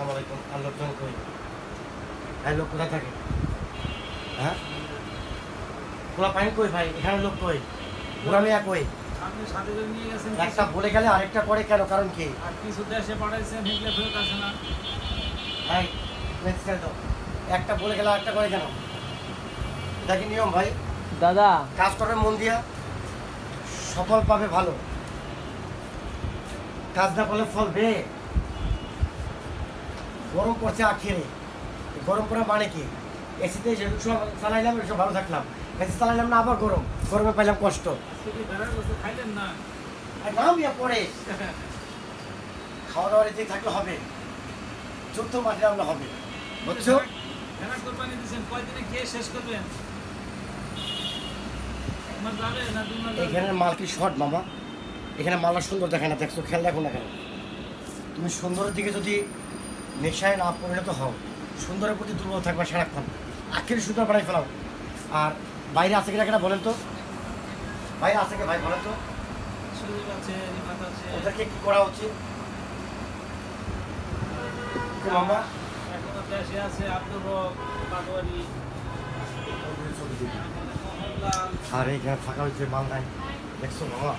আসসালামু আলাইকুম। আর লোকজন কই? ভাই লোক কোথায় থাকে? হ্যাঁ, পোলা পাইন কই ভাই? এখানে লোক কই? বুড়া মিয়া কই? আপনি সাথে করে নিয়ে গেছেন একটা বলে গেলে আরেকটা করে কেন? কারণ কি? আর কিছু দেশে পাঠাইছেন হেগলে ফেরত আসে না। ভাই নেক্সট ছেড়ে দাও। একটা বলে গেলে আরেকটা করে কেন? এটা কি নিয়ম ভাই? দাদা কাজ করবে মন দিয়া, সফল পাবে ভালো। কাজ না করলে ফল বে। গরম পড়ছে আখেরে, গরম পড়া মানে কি? এসিতে চালাইলাম, এসব ভালো থাকলাম। এসি চালাইলাম না, আবার গরম, গরমে পাইলাম কষ্ট। সেটি বেড়ার বসে খাইলেন না। আর নাম ইয়া পরে খাওয়া দাওয়ার যে থাকলে হবে, যুদ্ধ মাঠে আমরা হবে, বুঝছো? ভেড়া কোরবানি দিয়েছেন, কয়দিনে খেয়ে শেষ করবেন? এক মাস যাবে না 2 মাস যাবে? এখানের মাল কি শর্ট মামা? এখানে মালটা সুন্দর দেখে না, দেখছো? খেয়াল দেখো না কেন? তুমি সুন্দরের দিকে যদি নেশায় না পরিণত হও, সুন্দরের প্রতি দুর্বল থাকবে সারাক্ষণ, আখের সুন্দর বানাই ফেলাও। আর বাইরে আছে কিনা কেনা বলেন তো? বাইরে আছে কি ভাই বলেন তো? সুযোগ আছে, রিফাত আছে। ওদেরকে কি করা উচিত কি মামা? এখনো দেশে আছে আব্দুর রব, পাটোয়ারি, মোহনলাল। আর এখানে ফাঁকা হয়েছে, মাল নাই, দেখছো মামা?